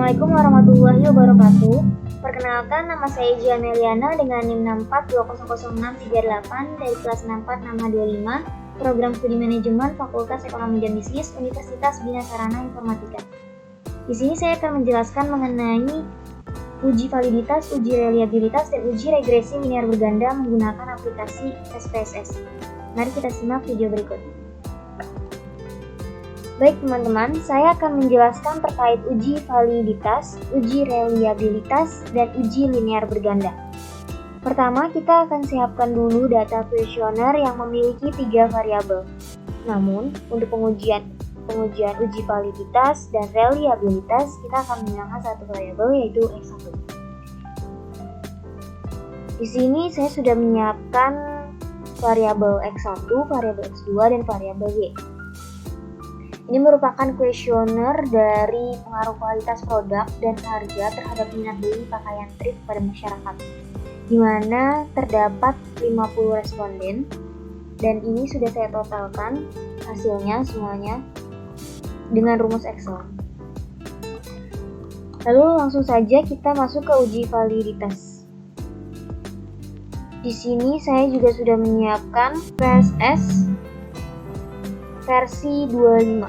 Assalamualaikum warahmatullahi wabarakatuh. Perkenalkan, nama saya Gia Meliana dengan NIM 64200638 dari kelas 64 nama 25, Program Studi Manajemen Fakultas Ekonomi dan Bisnis Universitas Bina Sarana Informatika. Di sini saya akan menjelaskan mengenai uji validitas, uji reliabilitas, dan uji regresi linear berganda menggunakan aplikasi SPSS. Mari kita simak video berikut. Baik teman-teman, saya akan menjelaskan terkait uji validitas, uji reliabilitas, dan uji linear berganda. Pertama, kita akan siapkan dulu data kuesioner yang memiliki 3 variabel. Namun, untuk pengujian uji validitas dan reliabilitas, kita akan menggunakan satu variabel yaitu X1. Di sini saya sudah menyiapkan variabel X1, variabel X2, dan variabel Y. Ini merupakan kuesioner dari pengaruh kualitas produk dan harga terhadap minat beli pakaian thrift pada masyarakat, di mana terdapat 50 responden, dan ini sudah saya totalkan hasilnya semuanya dengan rumus Excel. Lalu langsung saja kita masuk ke uji validitas. Di sini saya juga sudah menyiapkan PSS versi 25.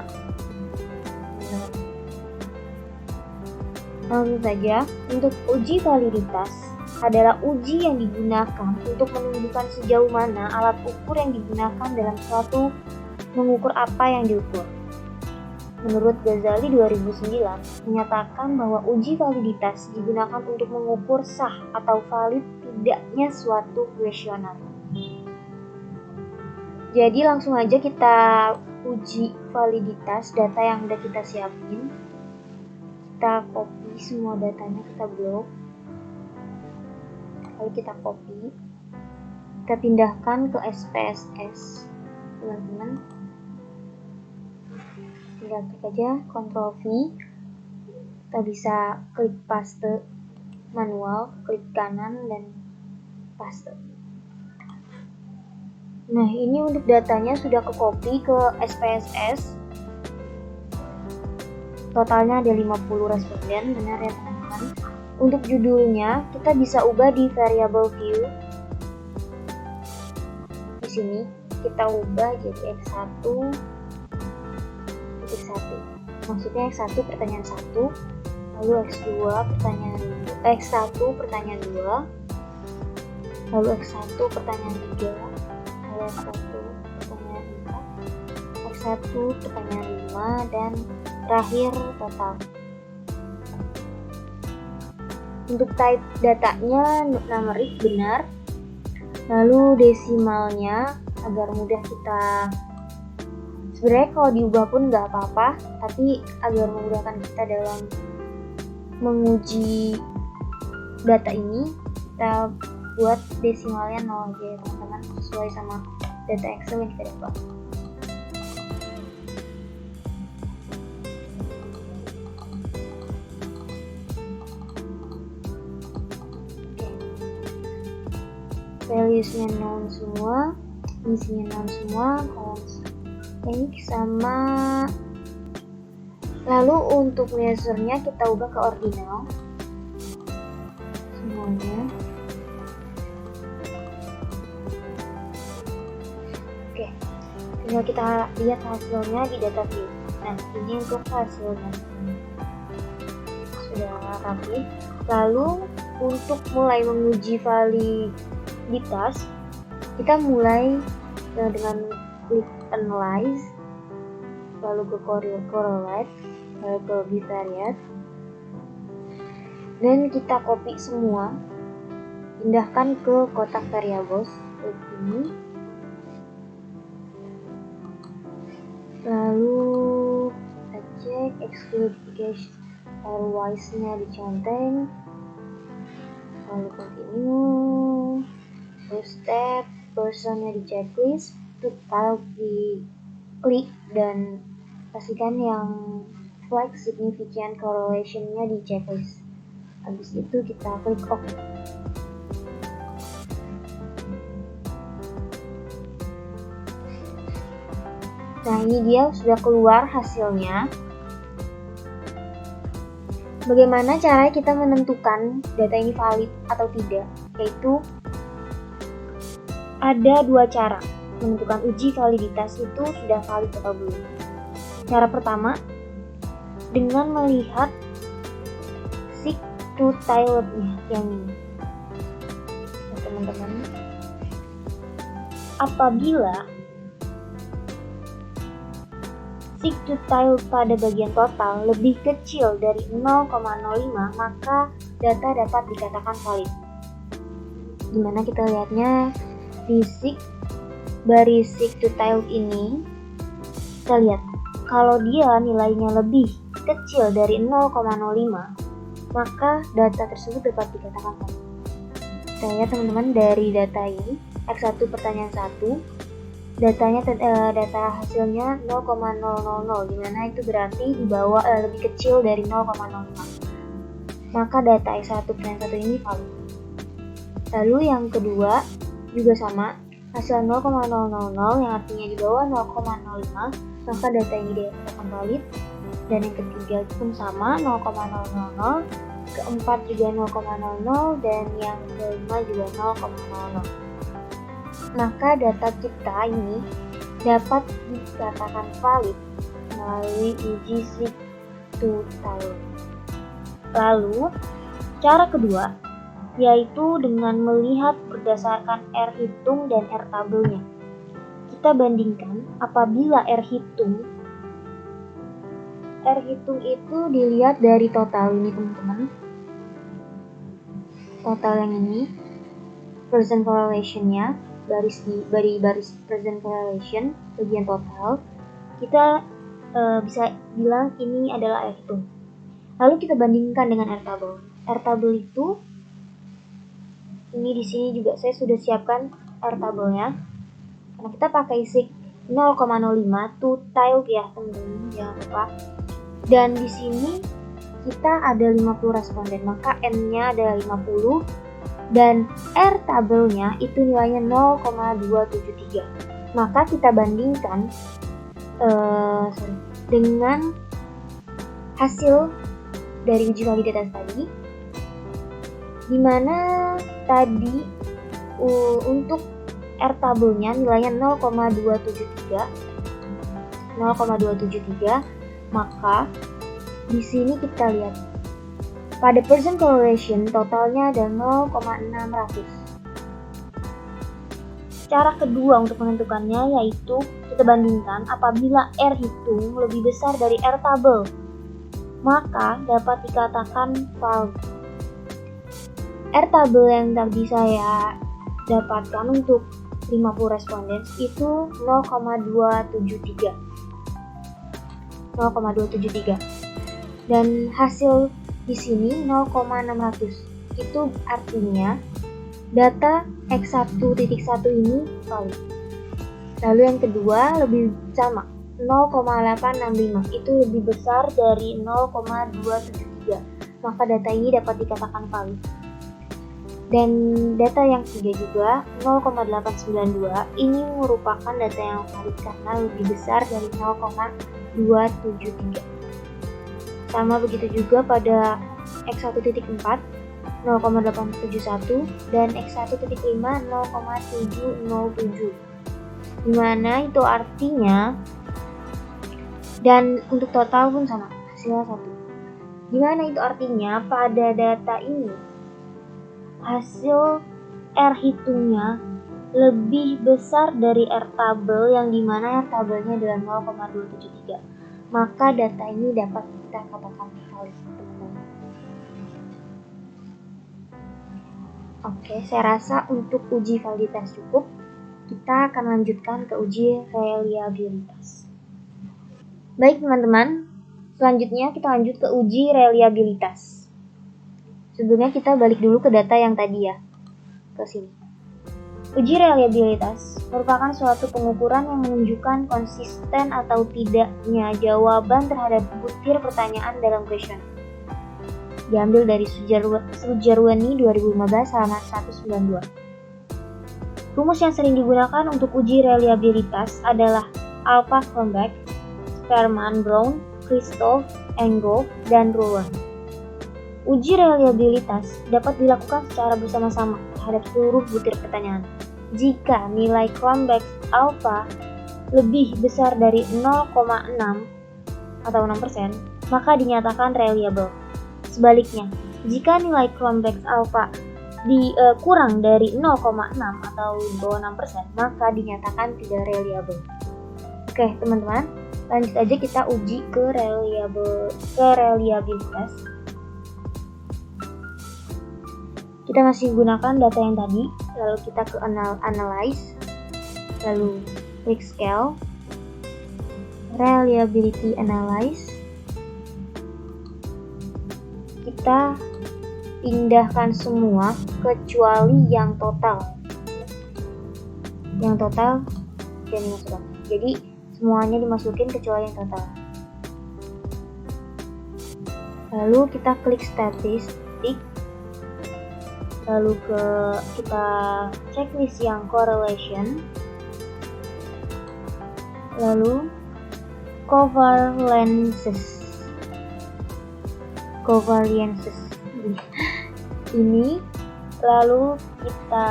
Langsung saja, untuk uji validitas adalah uji yang digunakan untuk menunjukkan sejauh mana alat ukur yang digunakan dalam suatu mengukur apa yang diukur. Menurut Ghazali 2009 menyatakan bahwa uji validitas digunakan untuk mengukur sah atau valid tidaknya suatu kuesioner. Jadi langsung aja kita uji validitas data yang udah kita siapin. Kita copy semua datanya, kita blok. Lalu kita copy. Kita pindahkan ke SPSS. Teman-teman. Tinggal klik aja Ctrl V. Kita bisa klik paste manual, klik kanan dan paste. Nah, ini untuk datanya sudah ke-copy ke SPSS. Totalnya ada 50 responden, benar ya teman-teman. Untuk judulnya, kita bisa ubah di variable view. Di sini kita ubah jadi X1 titik 1. Maksudnya X1 pertanyaan 1, lalu X2 pertanyaan X1 pertanyaan 2, lalu X1 pertanyaan 3. X1 pertanyaan 4, X1 pertanyaan 5, dan terakhir total. Untuk type datanya numerik benar, lalu desimalnya agar mudah kita, sebenarnya kalau diubah pun nggak apa-apa, tapi agar memudahkan kita dalam menguji data ini, kita buat desimalnya 0 aja ya teman-teman, sesuai sama data Excel yang kita dapat. Values-nya known semua, isinya known semua, kolom sama. Lalu untuk measure-nya kita ubah ke ordinal semuanya. Oke, tinggal kita lihat hasilnya di data view. Nah, ini untuk hasilnya sudah rapi. Lalu untuk mulai menguji validitas, kita mulai dengan klik analyze, lalu ke correlate, lalu ke bivariate, dan kita copy semua, pindahkan ke kotak variables seperti ini. Lalu kita cek exclude pairwise-nya dicenteng, lalu continue, first step, personnya di checklist, total di klik dan pastikan yang flag significant correlation-nya di checklist. Habis itu kita klik OK. Nah, ini dia sudah keluar hasilnya. Bagaimana cara kita menentukan data ini valid atau tidak? Yaitu ada dua cara menentukan uji validitas itu sudah valid atau belum. Cara pertama, dengan melihat seek to tilde-nya yang ini. Nah, teman-teman, apabila seek to tilde pada bagian total lebih kecil dari 0,05, maka data dapat dikatakan valid. Gimana kita lihatnya di baris seek to tilde ini, kita lihat kalau dia nilainya lebih kecil dari 0,05, maka data tersebut dapat dikatakan valid. Kita lihat teman-teman dari data ini, X1 pertanyaan 1, data hasilnya 0,000, dimana itu berarti di bawah lebih kecil dari 0,05, maka data X1 pertanyaan 1 ini valid. Lalu yang kedua juga sama, hasil 0,000 yang artinya di bawah 0,05, maka data ini dikatakan valid. Dan yang ketiga pun sama, 0,000, keempat juga 0,00, dan yang kelima juga 0,00. Maka data kita ini dapat dikatakan valid melalui uji seek to tilde. Lalu cara kedua yaitu dengan melihat berdasarkan R hitung dan R tabelnya. Kita bandingkan apabila R hitung itu dilihat dari total ini teman-teman. Total yang ini, present correlation-nya, baris present correlation, bagian total, kita bisa bilang ini adalah R hitung. Lalu kita bandingkan dengan R tabel. R tabel itu, ini di sini juga saya sudah siapkan R tabelnya. Karena kita pakai seek 0,05 to tilde ya teman-teman, jangan lupa. Dan di sini kita ada 50 responden, maka N-nya ada 50 dan R tabelnya itu nilainya 0,273. Maka kita bandingkan dengan hasil dari uji validitas tadi, dimana tadi untuk R tabelnya nilainya 0,273, maka di sini kita lihat pada present correlation totalnya ada 0,600. Cara kedua untuk menentukannya yaitu kita bandingkan apabila R hitung lebih besar dari R tabel, maka dapat dikatakan valid. R tabel yang tadi saya dapatkan untuk 50 responden itu 0,273 dan hasil di sini 0,600. Itu artinya data X1.1 ini valid. Lalu yang kedua lebih sama, 0,865 itu lebih besar dari 0,273, maka data ini dapat dikatakan valid. Dan data yang ketiga juga 0,892 ini merupakan data yang valid karena lebih besar dari 0,273. Sama begitu juga pada X1.4 0,871 dan X1.5 0,707, dimana itu artinya, dan untuk total pun sama, hasilnya 1. Dimana itu artinya pada data ini hasil R hitungnya lebih besar dari R tabel yang dimana R tabelnya adalah 0,273, maka data ini dapat kita katakan valid. Oke, saya rasa untuk uji validitas cukup. Kita akan lanjutkan ke uji reliabilitas. Baik teman-teman, selanjutnya kita lanjut ke uji reliabilitas. Sebelumnya kita balik dulu ke data yang tadi ya, ke sini. Uji reliabilitas merupakan suatu pengukuran yang menunjukkan konsisten atau tidaknya jawaban terhadap butir pertanyaan dalam kuesioner. Diambil dari Sujarwani 2015 halaman 192. Rumus yang sering digunakan untuk uji reliabilitas adalah Alpha-Kronberg, Sperman-Brown, Christoph, Engel, dan Rowan. Uji reliabilitas dapat dilakukan secara bersama-sama terhadap seluruh butir pertanyaan. Jika nilai Cronbach's alpha lebih besar dari 0,6 atau 6%, maka dinyatakan reliable. Sebaliknya, jika nilai Cronbach's alpha kurang dari 0,6 atau di bawah 6%, maka dinyatakan tidak reliable. Oke, teman-teman, lanjut aja kita uji ke reliabilitas. Kita masih gunakan data yang tadi, lalu kita ke analyze, lalu klik scale, reliability analyze. Kita pindahkan semua kecuali yang total. Yang total jangan dimasukkan. Jadi semuanya dimasukin kecuali yang total. Lalu kita klik statistik. Lalu kita checklist yang correlation. Lalu covariances ini, lalu kita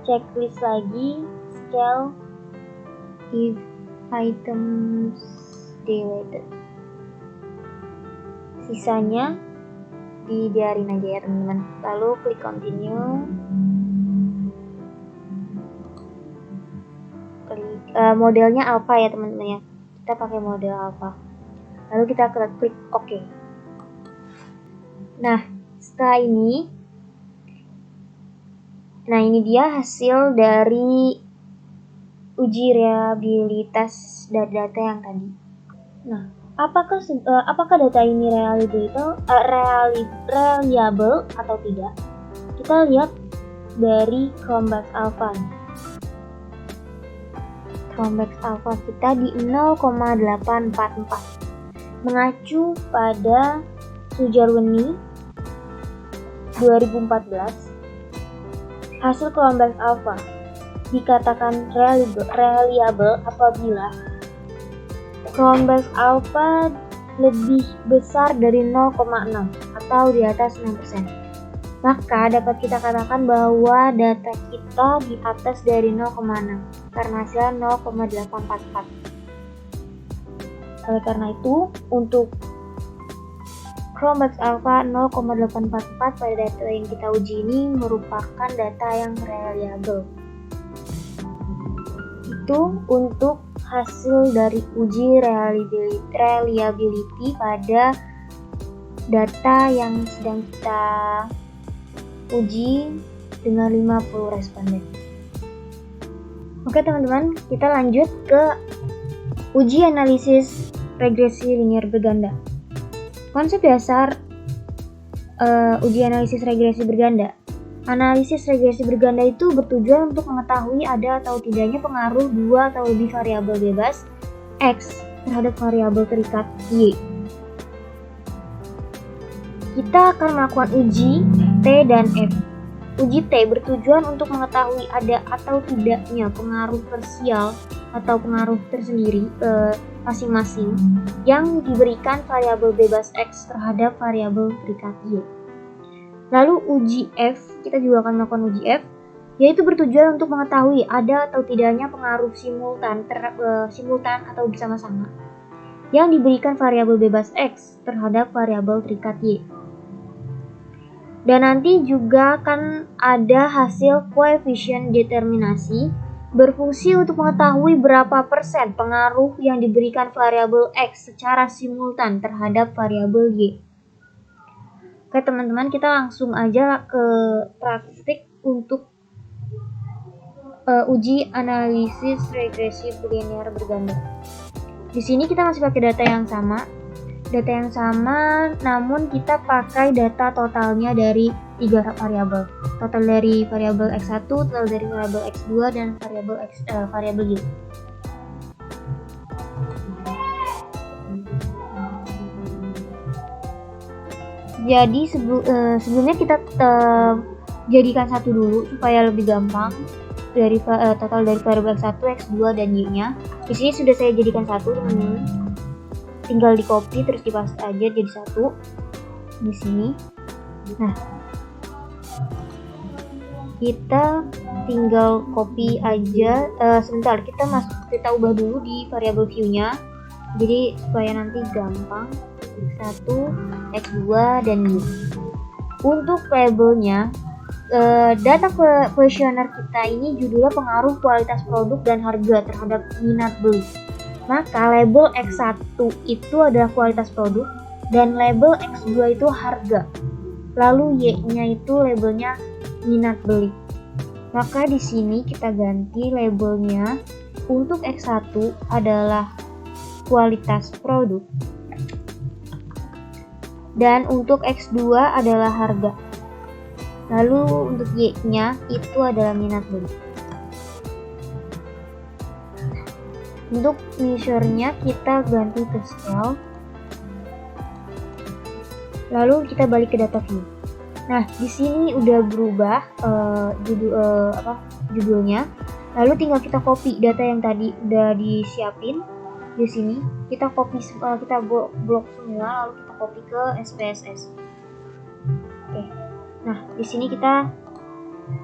checklist lagi scale if items deleted. Sisanya dibiarin aja ya teman-teman. Lalu klik continue. Modelnya alpha ya teman-teman ya. Kita pakai model alpha. Lalu kita klik OK. Nah, setelah ini, ini dia hasil dari uji reliabilitas data yang tadi. Nah, apakah data ini reliable atau tidak? Kita lihat dari Cronbach's alpha. Cronbach's alpha kita di 0,844. Mengacu pada Sujarweni 2014, hasil Cronbach's alpha dikatakan reliable apabila Cronbach's alpha lebih besar dari 0,6 atau di atas 6%. Maka dapat kita katakan bahwa data kita di atas dari 0,6 karena hasilnya 0,844. Oleh karena itu, untuk Cronbach's alpha 0,844 pada data yang kita uji ini merupakan data yang reliable. Itu untuk hasil dari uji reliability pada data yang sedang kita uji dengan 50 responden. Oke teman-teman, kita lanjut ke uji analisis regresi linear berganda. Konsep dasar uji analisis regresi berganda. Analisis regresi berganda itu bertujuan untuk mengetahui ada atau tidaknya pengaruh dua atau lebih variabel bebas X terhadap variabel terikat Y. Kita akan melakukan uji T dan F. Uji T bertujuan untuk mengetahui ada atau tidaknya pengaruh parsial atau pengaruh tersendiri masing-masing yang diberikan variabel bebas X terhadap variabel terikat Y. Lalu uji F, kita juga akan melakukan uji F, yaitu bertujuan untuk mengetahui ada atau tidaknya pengaruh simultan atau bersama-sama yang diberikan variabel bebas X terhadap variabel terikat Y. Dan nanti juga akan ada hasil koefisien determinasi berfungsi untuk mengetahui berapa persen pengaruh yang diberikan variabel X secara simultan terhadap variabel Y. Oke teman-teman, kita langsung aja ke praktik untuk uji analisis regresi linear berganda. Di sini kita masih pakai data yang sama, namun kita pakai data totalnya dari 3 variabel. Total dari variabel X1, total dari variabel X2 dan variabel Y. Jadi sebelumnya kita jadikan satu dulu supaya lebih gampang. Dari total dari variabel X1, X2 dan Y-nya. Di sini sudah saya jadikan satu, teman-teman. Tinggal di copy terus di paste aja jadi satu. di sini. Nah, kita tinggal copy aja. Sebentar, kita ubah dulu di variable view-nya. Jadi supaya nanti gampang. X1, X2 dan Y. Untuk labelnya, data questionnaire kita ini judulnya pengaruh kualitas produk dan harga terhadap minat beli. Maka label X1 itu adalah kualitas produk dan label X2 itu harga. Lalu Y-nya itu labelnya minat beli. Maka di sini kita ganti labelnya. Untuk X1 adalah kualitas produk dan untuk X2 adalah harga. Lalu untuk Y-nya itu adalah minat beli. Untuk measure-nya kita ganti ke scale. Lalu kita balik ke data view. Nah, di sini udah berubah judulnya. Lalu tinggal kita copy data yang tadi udah disiapin. Di sini kita copy, kita blok semua, lalu kita copy ke SPSS. Oke. Nah, di sini kita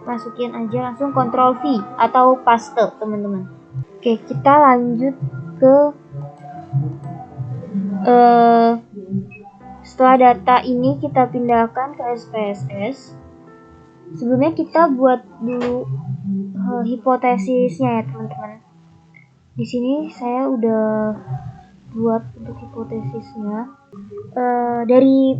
masukin aja langsung Ctrl V atau paste, teman-teman. Oke, kita lanjut ke setelah data ini kita pindahkan ke SPSS. Sebelumnya kita buat dulu hipotesisnya ya, teman-teman. Di sini saya udah buat untuk hipotesisnya. Dari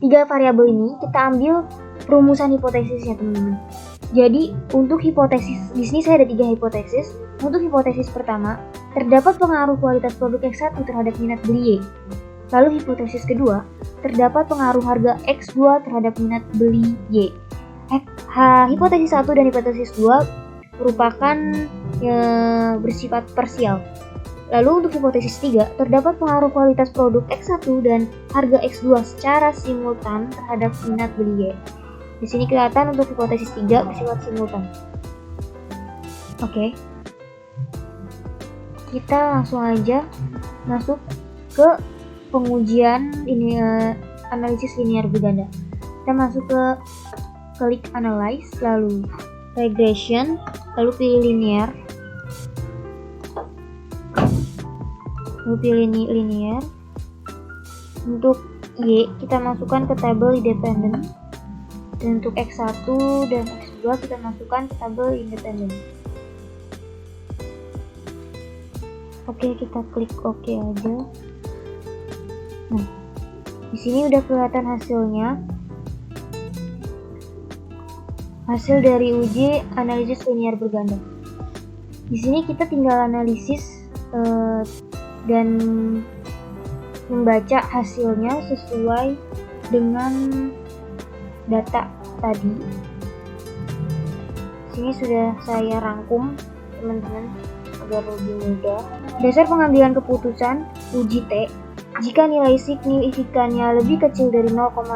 3 variabel ini kita ambil rumusan hipotesisnya, teman-teman. Jadi untuk hipotesis di sini saya ada 3 hipotesis. Untuk hipotesis pertama, terdapat pengaruh kualitas produk X1 terhadap minat beli Y. Lalu hipotesis kedua, terdapat pengaruh harga X2 terhadap minat beli Y. Hipotesis 1 dan hipotesis 2 merupakan bersifat parsial. Lalu untuk hipotesis 3, terdapat pengaruh kualitas produk X1 dan harga X2 secara simultan terhadap minat beli Y. Di sini kelihatan untuk hipotesis 3 bersifat simultan. Oke. Kita langsung aja masuk ke pengujian ini analisis linear berganda. Kita masuk ke klik analyze, lalu regression, lalu pilih linear, lalu pilih linear. Untuk Y kita masukkan ke tabel independent, dan untuk X1 dan X2 kita masukkan ke tabel independent. Oke, kita klik OK aja. Nah, di sini udah kelihatan hasilnya. Hasil dari uji analisis linear berganda. Di sini kita tinggal analisis dan membaca hasilnya sesuai dengan data tadi. Sini sudah saya rangkum, teman-teman, agar lebih mudah. Dasar pengambilan keputusan uji T, jika nilai signifikannya lebih kecil dari 0,05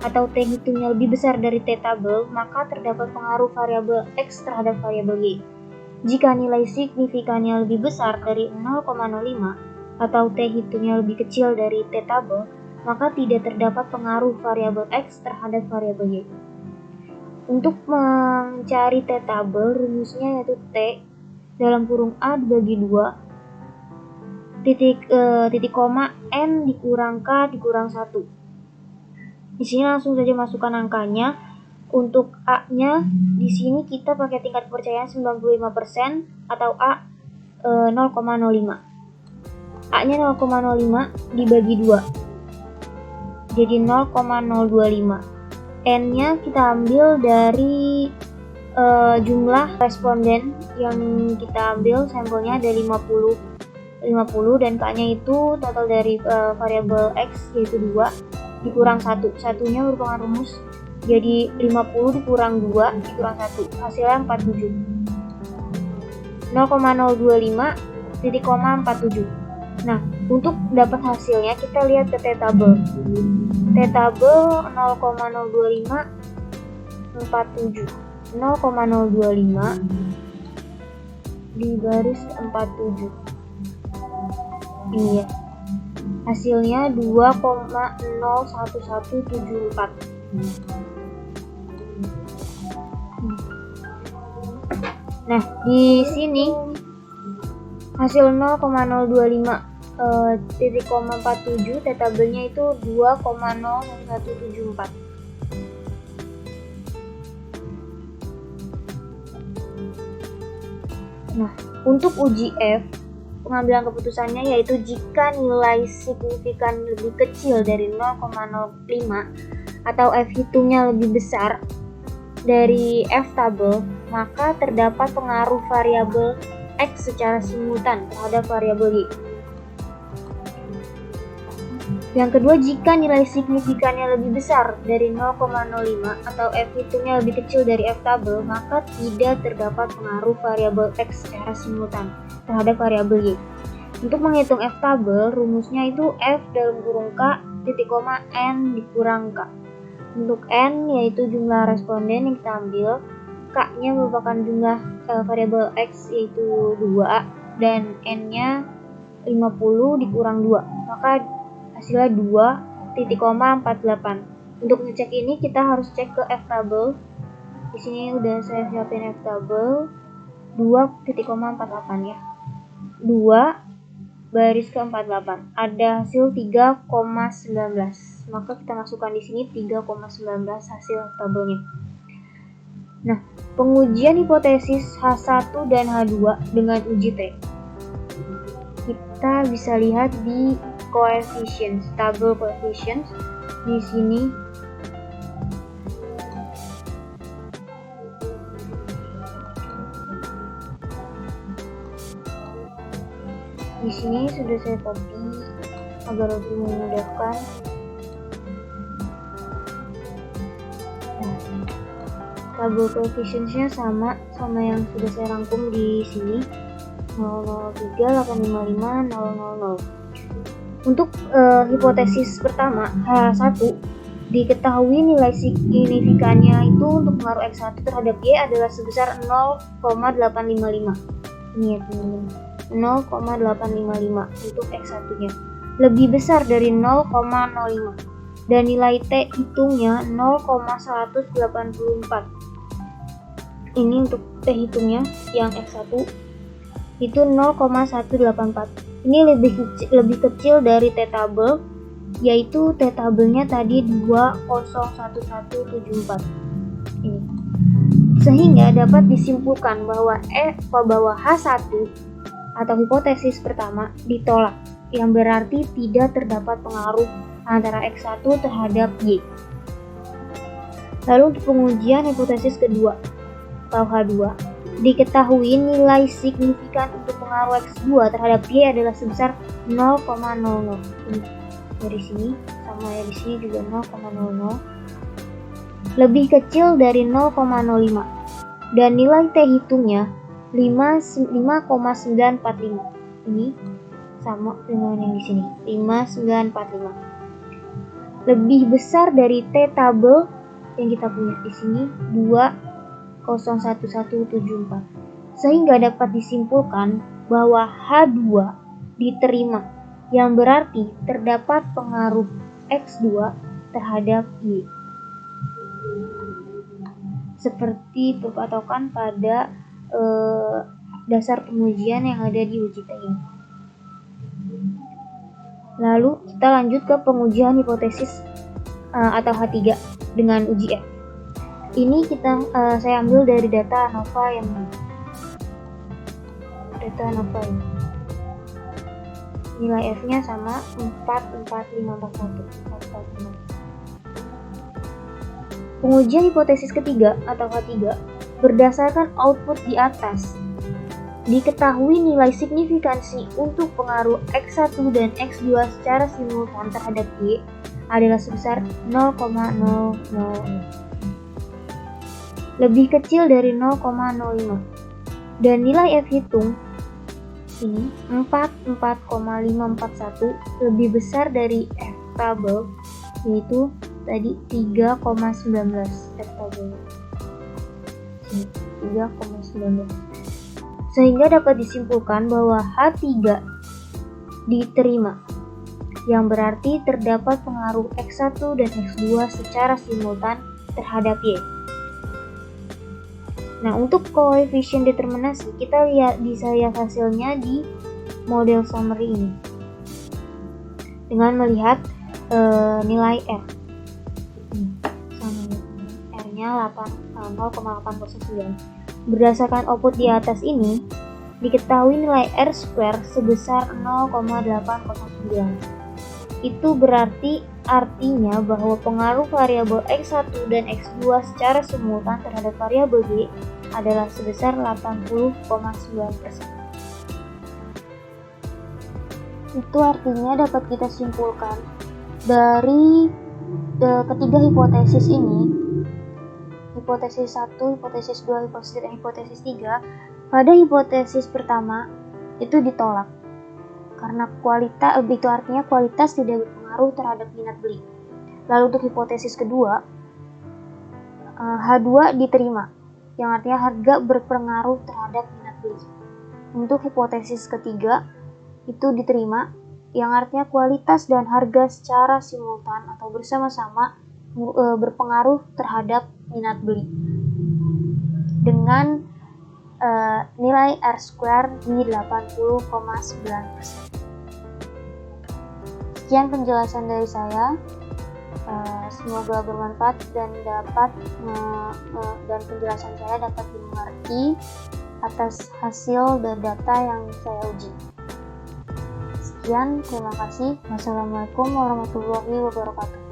atau T hitungnya lebih besar dari T tabel, maka terdapat pengaruh variabel X terhadap variabel Y. Jika nilai signifikannya lebih besar dari 0,05 atau T hitungnya lebih kecil dari T tabel, maka tidak terdapat pengaruh variabel X terhadap variabel Y. Untuk mencari T tabel, rumusnya yaitu T dalam kurung A dibagi 2 titik koma N dikurang K dikurang 1. Di sini langsung saja masukkan angkanya. Untuk A-nya di sini kita pakai tingkat kepercayaan 95% atau A 0,05. A-nya 0,05 dibagi 2. Jadi 0,025. N-nya kita ambil dari jumlah responden yang kita ambil, sampelnya ada 50 dan K-nya itu total dari variabel X yaitu 2 dikurang 1. Satunya merupakan rumus, jadi 50 dikurang 2 dikurang 1, hasilnya 47. 0,025,47. Nah, untuk dapat hasilnya kita lihat ke T tabel. T tabel 0,025,47. 0,025 di baris 47. Ini ya. Hasilnya 2,01174. Nah, di sini hasil 0,025 tabelnya itu 2,01174. Nah, untuk uji F, pengambilan keputusannya yaitu jika nilai signifikan lebih kecil dari 0,05 atau F hitungnya lebih besar dari F tabel, maka terdapat pengaruh variabel X secara simultan terhadap variabel Y. Yang kedua, jika nilai signifikannya lebih besar dari 0,05 atau F hitungnya lebih kecil dari F tabel, maka tidak terdapat pengaruh variabel X secara simultan terhadap variabel Y. Untuk menghitung F tabel, rumusnya itu F dalam kurung K titik koma N dikurang K. Untuk N yaitu jumlah responden yang kita ambil, K-nya merupakan jumlah variabel X yaitu 2 dan N-nya 50 dikurang 2, maka hasilnya 2,48. Untuk ngecek ini kita harus cek ke F tabel. Di sini udah saya siapin F tabel 2,48 ya. 2 baris ke 48. Ada hasil 3,19. Maka kita masukkan di sini 3,19 hasil tabelnya. Nah, pengujian hipotesis H1 dan H2 dengan uji T. Kita bisa lihat di coefficients, tabel coefficients di sini. Di sini sudah saya copy agar lebih memudahkan. Tabel coefficients-nya sama yang sudah saya rangkum di sini. 003, 855, 000. Untuk hipotesis pertama H1, diketahui nilai signifikannya itu untuk pengaruh X1 terhadap Y adalah sebesar 0,855. Ini ya teman-teman, 0,855 untuk X1 nya lebih besar dari 0,05 dan nilai T hitungnya 0,184. Ini untuk T hitungnya yang X1 itu 0,184. Ini lebih kecil dari T tabel, yaitu T tabelnya tadi 2,01174 ini. Sehingga dapat disimpulkan bahwa H1 atau hipotesis pertama ditolak, yang berarti tidak terdapat pengaruh antara X1 terhadap Y. Lalu untuk pengujian hipotesis kedua atau H2, diketahui nilai signifikan untuk pengaruh X2 terhadap Y adalah sebesar 0,00. Dari sini sama ya, di sini juga 0,00. Lebih kecil dari 0,05 dan nilai T hitungnya 5,945. Ini sama dengan yang di sini, 5,945. Lebih besar dari T tabel yang kita punya di sini 2,01174. Sehingga dapat disimpulkan bahwa H2 diterima, yang berarti terdapat pengaruh X2 terhadap Y. Seperti berpatokan pada dasar pengujian yang ada di uji T ini. Lalu kita lanjut ke pengujian hipotesis atau H3 dengan uji F. Ini saya ambil dari data ANOVA yang nilai F-nya sama 44541. Pengujian hipotesis ketiga atau H3 berdasarkan output di atas. Diketahui nilai signifikansi untuk pengaruh X1 dan X2 secara simultan terhadap Y adalah sebesar 0,00. Lebih kecil dari 0,05 dan nilai F hitung ini 4,541 lebih besar dari F tabel, yaitu tadi 3,19 F tabel. 3,19. Sehingga dapat disimpulkan bahwa H3 diterima, yang berarti terdapat pengaruh X1 dan X2 secara simultan terhadap Y. Nah, untuk koefisien determinasi, kita bisa lihat hasilnya di model summary ini. Dengan melihat nilai R. R-nya 0,809. Berdasarkan output di atas ini, diketahui nilai R square sebesar 0,809. Itu artinya bahwa pengaruh variabel X1 dan X2 secara simultan terhadap variabel Y adalah sebesar 80,9%. Itu artinya dapat kita simpulkan dari ketiga hipotesis ini, hipotesis 1, hipotesis 2, hipotesis 3, pada hipotesis pertama itu ditolak. Karena itu artinya kualitas tidak berpengaruh terhadap minat beli. Lalu untuk hipotesis kedua, H2 diterima, yang artinya harga berpengaruh terhadap minat beli. Untuk hipotesis ketiga, itu diterima, yang artinya kualitas dan harga secara simultan atau bersama-sama berpengaruh terhadap minat beli. Dengan nilai R square di 80,9%. Sekian penjelasan dari saya. Semoga bermanfaat dan dan penjelasan saya dapat dimengerti atas hasil dan data yang saya uji. Sekian, terima kasih. Wassalamualaikum warahmatullahi wabarakatuh.